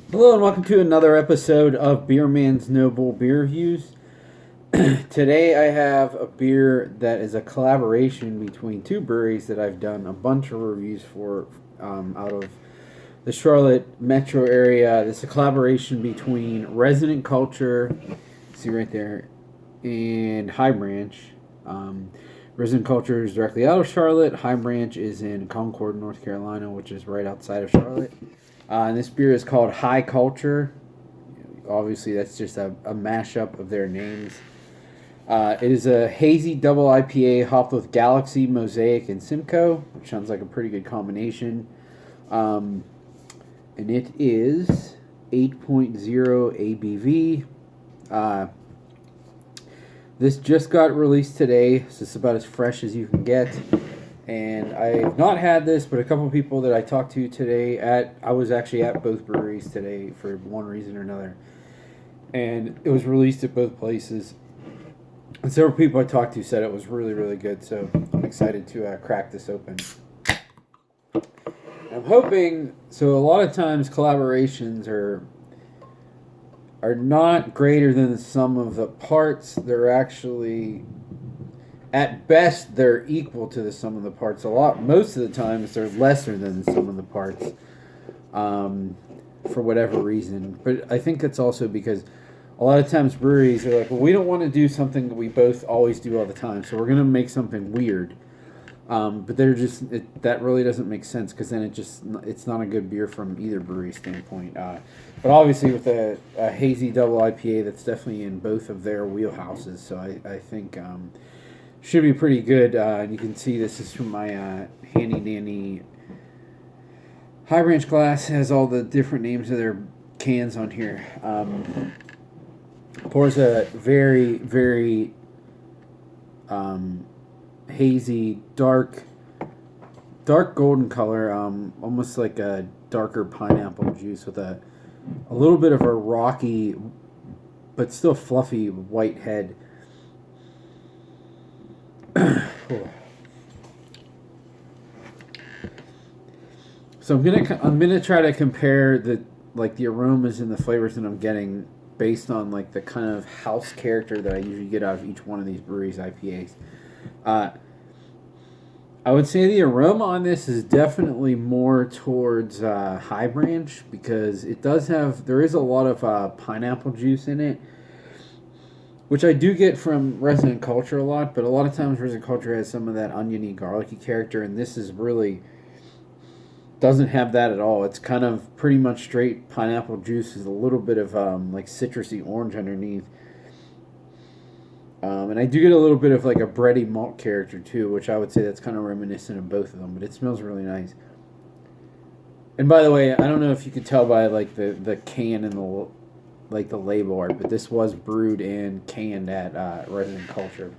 Hello and welcome to another episode of Beer Man's Noble Beer Reviews. Today I have a beer that is a collaboration between two breweries that I've done a bunch of reviews for out of the Charlotte metro area. This is a collaboration between Resident Culture, see right there, and High Branch. Resident Culture is directly out of Charlotte. High Branch is in Concord, North Carolina, which is right outside of Charlotte. And this beer is called High Culture. Obviously, that's just a mashup of their names. It is a hazy double IPA hopped with Galaxy, Mosaic, and Simcoe, which sounds like a pretty good combination. And it is 8.0 ABV. This just got released today, so it's about as fresh as you can get. And I've not had this, but a couple of people that I talked to today I was actually at both breweries today for one reason or another. And it was released at both places. And several people I talked to said it was really, really good, so I'm excited to crack this open. I'm hoping, so a lot of times collaborations are not greater than the sum of the parts. They're actually, at best, they're equal to the sum of the parts. Most of the times, they're lesser than the sum of the parts, for whatever reason. But I think it's also because a lot of times breweries are like, well, we don't want to do something that we both always do all the time, so we're going to make something weird. But that really doesn't make sense because then it's not a good beer from either brewery standpoint. But obviously with a hazy double IPA, that's definitely in both of their wheelhouses. So I think should be pretty good. And you can see this is from my handy dandy High Branch glass. Has all the different names of their cans on here. Pours a very, very hazy, dark golden color, almost like a darker pineapple juice with a little bit of a rocky, but still fluffy white head. So I'm gonna try to compare the aromas and the flavors that I'm getting based on like the kind of house character that I usually get out of each one of these breweries IPAs. I would say the aroma on this is definitely more towards High Branch because there is a lot of pineapple juice in it, which I do get from Resident Culture a lot, but a lot of times Resident Culture has some of that oniony, garlicky character, and this is really doesn't have that at all. It's kind of pretty much straight pineapple juice with a little bit of like citrusy orange underneath. And I do get a little bit of like a bready malt character too, which I would say that's kind of reminiscent of both of them, but it smells really nice. And by the way, I don't know if you could tell by like the can and the label art, but this was brewed and canned at Resident Culture.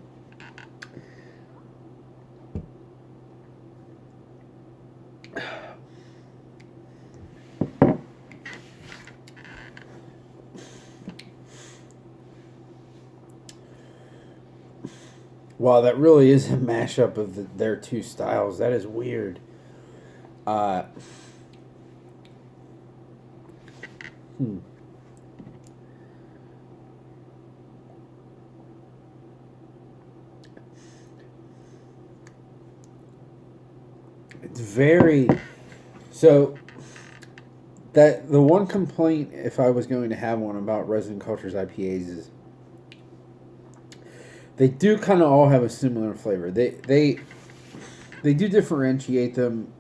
Wow, that really is a mashup of their two styles. That is weird. Uh, hmm. It's very so that the one complaint, if I was going to have one about Resident Culture's IPAs, is they do kind of all have a similar flavor. They do differentiate them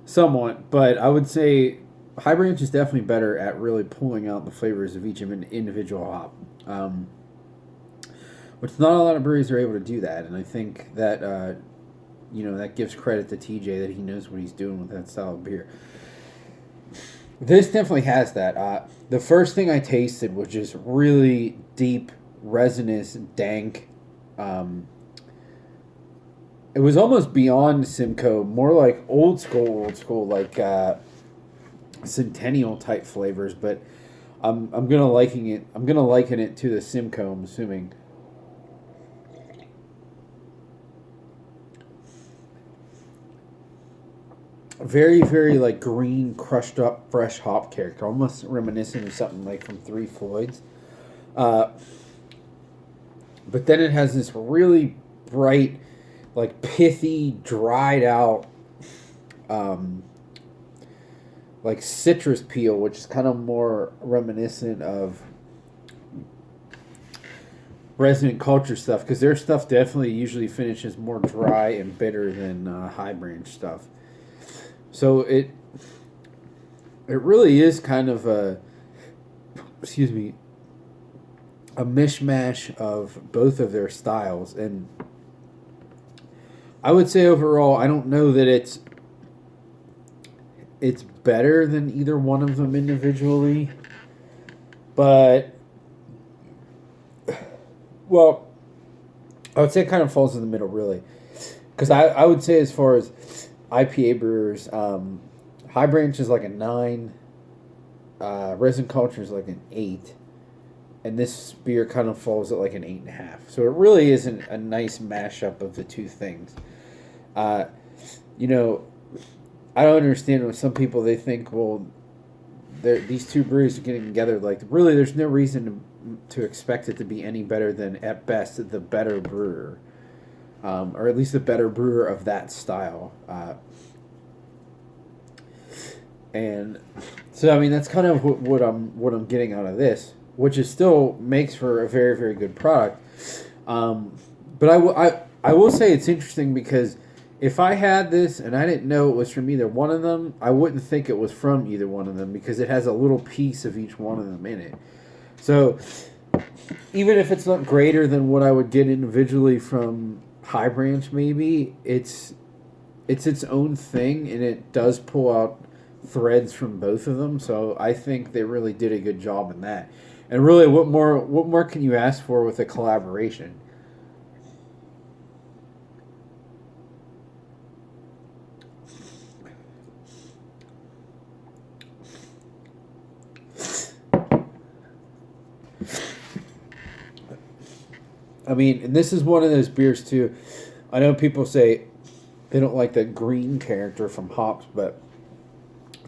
somewhat, but I would say High Branch is definitely better at really pulling out the flavors of each of an individual hop. Which not a lot of breweries are able to do that, and I think that that gives credit to TJ that he knows what he's doing with that style of beer. This definitely has that. The first thing I tasted was just really deep, resinous, dank. It was almost beyond Simcoe, more like old school, like Centennial type flavors. But I'm gonna liking it. I'm gonna liken it to the Simcoe. I'm assuming. very, very like green, crushed up, fresh hop character, almost reminiscent of something like from Three Floyds. Uh, but then it has this really bright, like pithy, dried out, um, like citrus peel, which is kind of more reminiscent of resident culture stuff, because their stuff definitely usually finishes more dry and bitter than high branch stuff. So it really is kind of a, excuse me, a mishmash of both of their styles. And I would say overall, I don't know that it's better than either one of them individually, but well, I would say it kind of falls in the middle, really, because I would say as far as IPA brewers, High Branch is like a 9, Resin Culture is like an 8, and this beer kind of falls at like an 8.5. So it really isn't a nice mashup of the two things. You know, I don't understand when some people, they think, well, these two breweries are getting together. Like, really, there's no reason to expect it to be any better than, at best, the better brewer, or at least the better brewer of that style. And so, I mean, that's kind of what I'm getting out of this, which is still makes for a very, very good product. But I will say it's interesting, because if I had this and I didn't know it was from either one of them, I wouldn't think it was from either one of them, because it has a little piece of each one of them in it. So even if it's not greater than what I would get individually from High Branch, maybe it's its own thing, and it does pull out threads from both of them. So I think they really did a good job in that. And really, what more can you ask for with a collaboration? I mean, and this is one of those beers too. I know people say they don't like the green character from hops, but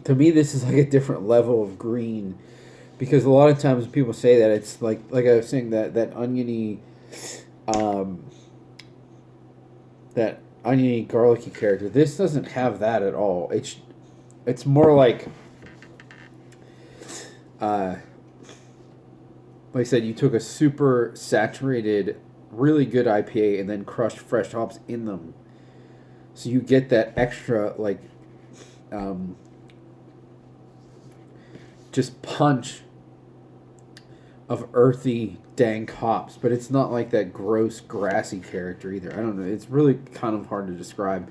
to me, this is like a different level of green, because a lot of times people say that it's like I was saying, that oniony, that oniony garlicky character. This doesn't have that at all. It's more like, like I said, you took a super saturated, really good IPA and then crushed fresh hops in them. So you get that extra, like, just punch of earthy, dank hops. But it's not like that gross, grassy character either. I don't know. It's really kind of hard to describe.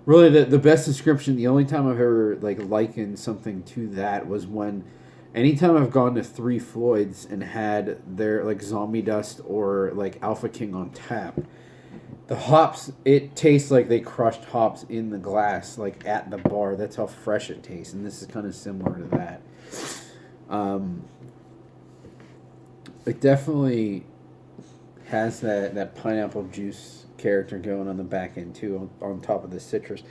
Really, the best description, the only time I've ever, like, likened something to that was when, anytime I've gone to Three Floyds and had their, like, Zombie Dust or, like, Alpha King on tap, the hops, it tastes like they crushed hops in the glass, like, at the bar. That's how fresh it tastes, and this is kind of similar to that. It definitely has that pineapple juice character going on the back end, too, on top of the citrus.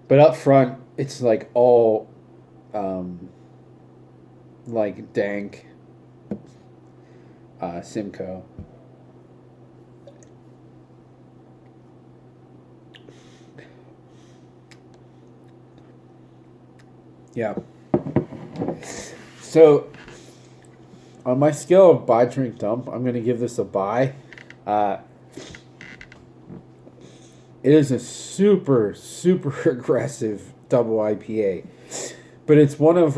But up front, it's, like, all... like dank Simcoe. Yeah. So on my scale of buy, drink, dump, I'm going to give this a buy. It is a super, super aggressive double IPA. But it's one of...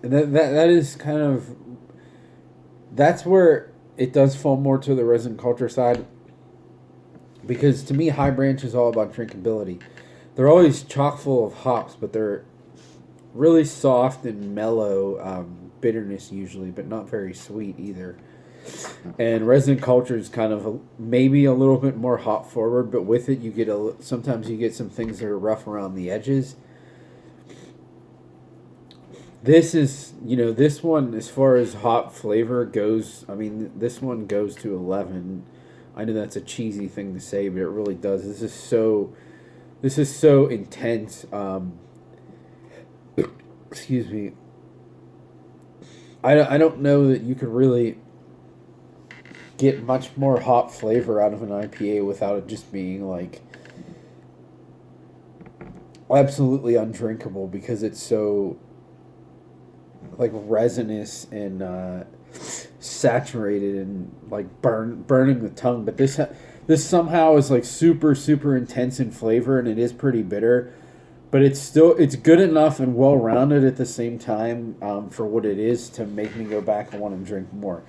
That is kind of, that's where it does fall more to the resin culture side, because to me, High Branch is all about drinkability. They're always chock full of hops, but they're really soft and mellow bitterness usually, but not very sweet either. And resin culture is kind of maybe a little bit more hop forward, but with it you get sometimes you get some things that are rough around the edges. This is, this one, as far as hop flavor goes, I mean, this one goes to 11. I know that's a cheesy thing to say, but it really does. This is so This is so intense. Excuse me. I don't know that you could really get much more hop flavor out of an IPA without it just being like absolutely undrinkable because it's so like resinous and saturated and like burning the tongue. But this somehow is like super intense in flavor, and it is pretty bitter. But it's good enough and well rounded at the same time for what it is to make me go back and want to drink more.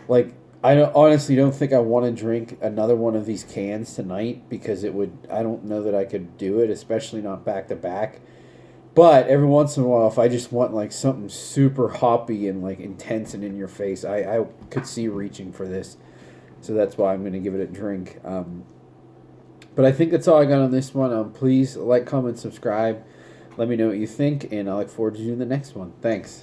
Like honestly don't think I want to drink another one of these cans tonight because it would. I don't know that I could do it, especially not back to back. But every once in a while, if I just want like something super hoppy and like intense and in your face, I could see reaching for this. So that's why I'm going to give it a drink. But I think that's all I got on this one. Please like, comment, subscribe. Let me know what you think, and I look forward to doing the next one. Thanks.